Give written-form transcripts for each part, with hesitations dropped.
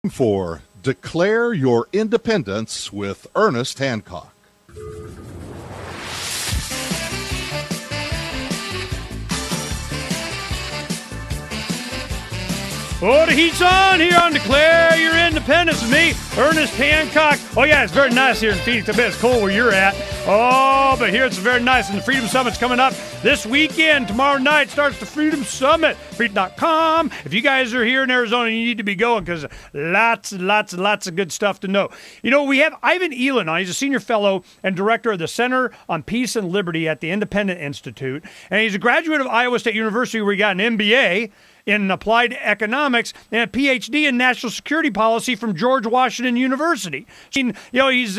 For Declare Your Independence with Ernest Hancock. Oh, the heat's on here on Declare Your Independence with me, Ernest Hancock. Oh, yeah, it's very nice here in Phoenix. I bet it's cold where you're at. Oh, but here it's very nice, and the Freedom Summit's coming up this weekend. Tomorrow night starts the Freedom Summit, freedom.com. If you guys are here in Arizona, you need to be going because lots of good stuff to know. You know, we have Ivan Elin on. He's a senior fellow and director of the Center on Peace and Liberty at the Independent Institute, and he's a graduate of Iowa State University where he got an MBA in applied economics and a PhD in national security policy from George Washington University. You know, he's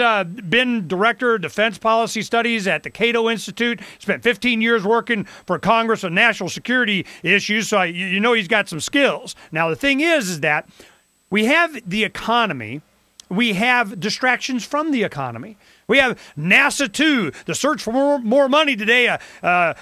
been director of defense policy studies at the Cato Institute, spent 15 years working for Congress on national security issues, so you know he's got some skills. Now, the thing is that we have the economy, we have distractions from the economy. We have NASA 2, the search for more money today.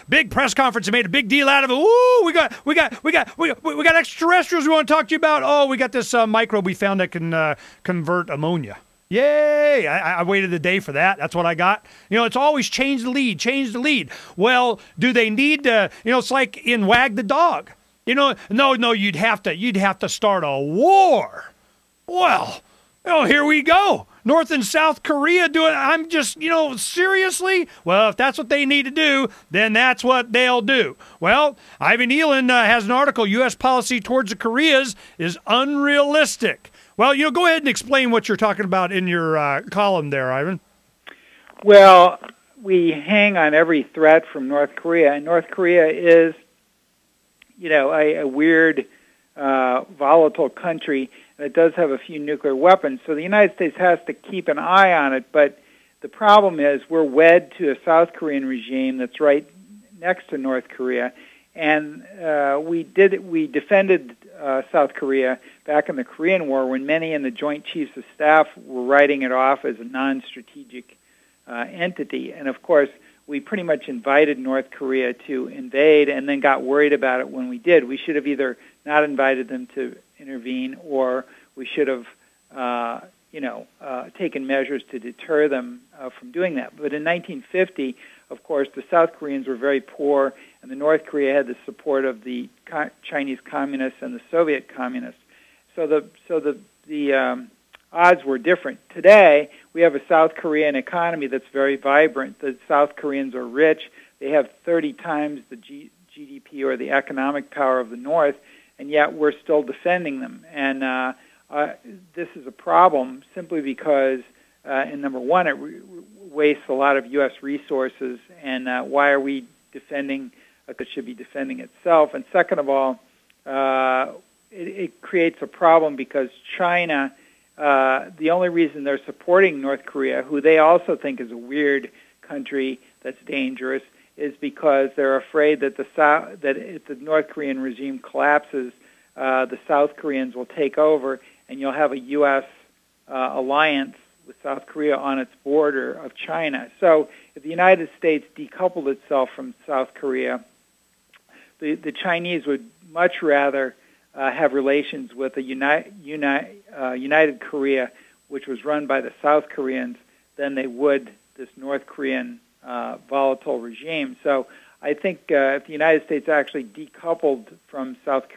Big press conference. They made a big deal out of it. Ooh, we got extraterrestrials we want to talk to you about. Oh, we got this microbe we found that can convert ammonia. Yay! I waited a day for that. That's what I got. You know, it's always change the lead. Well, do they need to? You know, it's like in Wag the Dog. You know, no, you'd have to start a war. Well, here we go. North and South Korea doing it. I'm just, seriously? Well, if that's what they need to do, then that's what they'll do. Well, Ivan Elin has an article, U.S. policy towards the Koreas is unrealistic. Well, go ahead and explain what you're talking about in your column there, Ivan. Well, we hang on every threat from North Korea, and North Korea is, a weird, volatile country. And it does have a few nuclear weapons, so the United States has to keep an eye on it. But the problem is we're wed to a South Korean regime that's right next to North Korea, and we defended South Korea back in the Korean War when many in the Joint Chiefs of Staff were writing it off as a non-strategic entity. And of course, we pretty much invited North Korea to invade and then got worried about it when we did. We should have either not invited them to intervene, or we should have, taken measures to deter them from doing that. But in 1950, of course, the South Koreans were very poor, and the North Korea had the support of the Chinese communists and the Soviet communists. So the odds were different. Today, we have a South Korean economy that's very vibrant. The South Koreans are rich. They have 30 times the GDP or the economic power of the North, and yet we're still defending them. And this is a problem simply because, and number one, it wastes a lot of U.S. resources, and why are we defending it should be defending itself? And second of all, it creates a problem because China, the only reason they're supporting North Korea, who they also think is a weird country that's dangerous, is because they're afraid that that if the North Korean regime collapses, the South Koreans will take over, and you'll have a U.S. Alliance with South Korea on its border of China. So if the United States decoupled itself from South Korea, the Chinese would much rather have relations with a united Korea, which was run by the South Koreans, than they would this North Korean volatile regime. So I think if the United States actually decoupled from South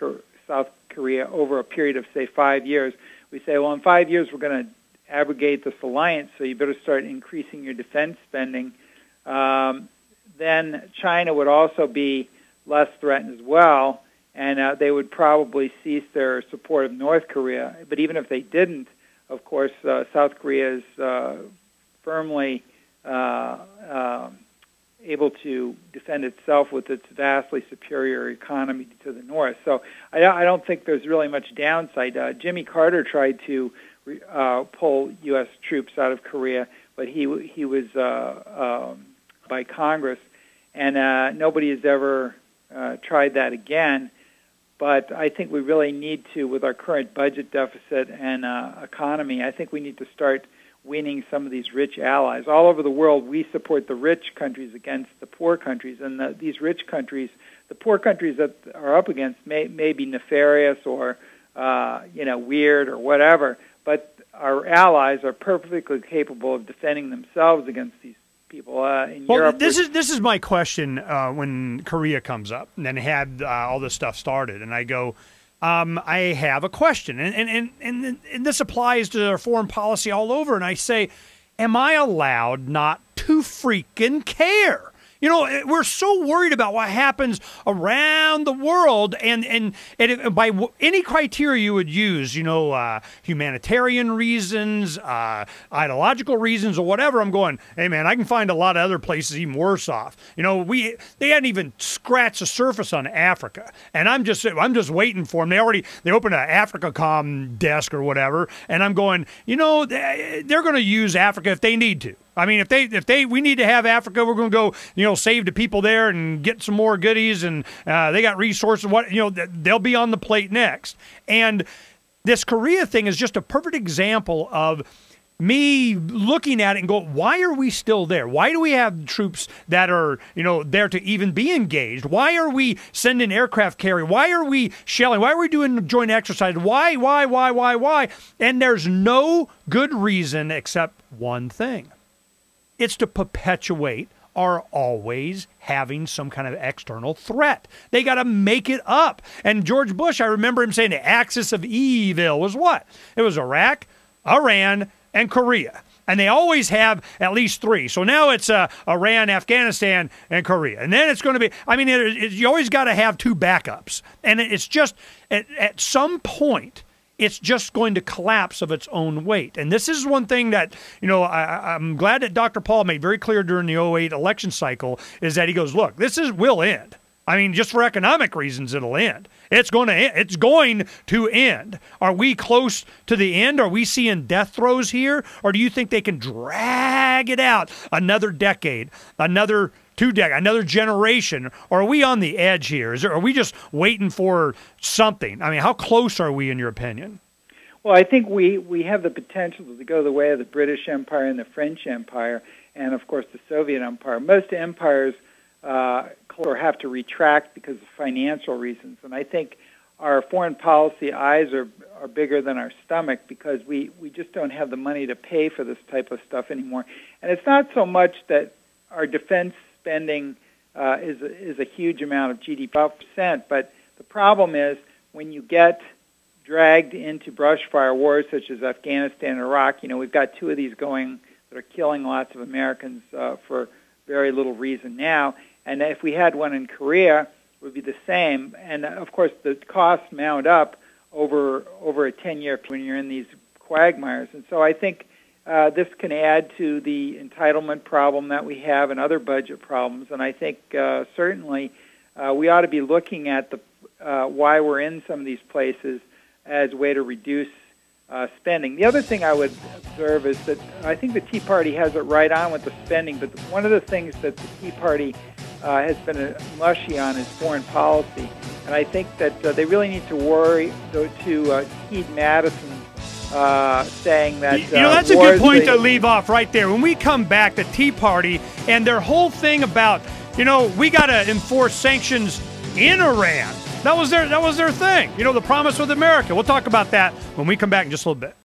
Korea over a period of, say, 5 years, we say, well, in 5 years we're going to abrogate this alliance, so you better start increasing your defense spending. Then China would also be less threatened as well, and they would probably cease their support of North Korea. But even if they didn't, of course, South Korea is firmly able to defend itself with its vastly superior economy to the north. So I don't think there's really much downside. Jimmy Carter tried to pull U.S. troops out of Korea, but he was by Congress, and nobody has ever tried that again. But I think we really need to, with our current budget deficit and economy, I think we need to start weaning some of these rich allies. All over the world, we support the rich countries against the poor countries, and these rich countries, the poor countries that are up against may be nefarious or weird or whatever. But our allies are perfectly capable of defending themselves against these people in Europe. This is my question when Korea comes up and then had all this stuff started, and I go, I have a question, and this applies to our foreign policy all over, and I say, am I allowed not to freaking care? We're so worried about what happens around the world, and by any criteria you would use, humanitarian reasons, ideological reasons, or whatever. I'm going, hey man, I can find a lot of other places even worse off. They hadn't even scratched the surface on Africa, and I'm just waiting for them. They opened an AfricaCom desk or whatever, and I'm going, they're going to use Africa if they need to. I mean, if we need to have Africa, we're going to go, save the people there and get some more goodies, and they got resources. They'll be on the plate next. And this Korea thing is just a perfect example of me looking at it and go, why are we still there? Why do we have troops that are, there to even be engaged? Why are we sending aircraft carrier? Why are we shelling? Why are we doing joint exercise? Why? And there's no good reason except one thing. It's to perpetuate our always having some kind of external threat. They got to make it up. And George Bush, I remember him saying the axis of evil was what? It was Iraq, Iran, and Korea. And they always have at least three. So now it's Iran, Afghanistan, and Korea. And then it's going to be, you always got to have two backups. And it's just, at some point, it's just going to collapse of its own weight. And this is one thing that, I'm glad that Dr. Paul made very clear during the 2008 election cycle, is that he goes, look, will end. Just for economic reasons, it'll end. It's going to end. Are we close to the end? Are we seeing death throes here? Or do you think they can drag it out another decade, another 2 decades, another generation? Or are we on the edge here? Are we just waiting for something? How close are we, in your opinion? Well, I think we have the potential to go the way of the British Empire and the French Empire, and of course the Soviet Empire. Most empires have to retract because of financial reasons, and I think our foreign policy eyes are bigger than our stomach because we just don't have the money to pay for this type of stuff anymore. And it's not so much that our defense spending is a huge amount of GDP, 12%, but the problem is when you get dragged into brushfire wars such as Afghanistan and Iraq, we've got two of these going that are killing lots of Americans for very little reason now. And if we had one in Korea, it would be the same. And of course, the costs mount up over a 10-year period when you're in these quagmires. And so I think this can add to the entitlement problem that we have and other budget problems. And I think certainly we ought to be looking at why we're in some of these places as a way to reduce spending. The other thing I would observe is that I think the Tea Party has it right on with the spending, but one of the things that the Tea Party has been mushy on is foreign policy. And I think that they really need to heed Madison saying that... that's a good point to leave off right there. When we come back, the Tea Party and their whole thing about, we got to enforce sanctions in Iran. That was their thing. The promise with America. We'll talk about that when we come back in just a little bit.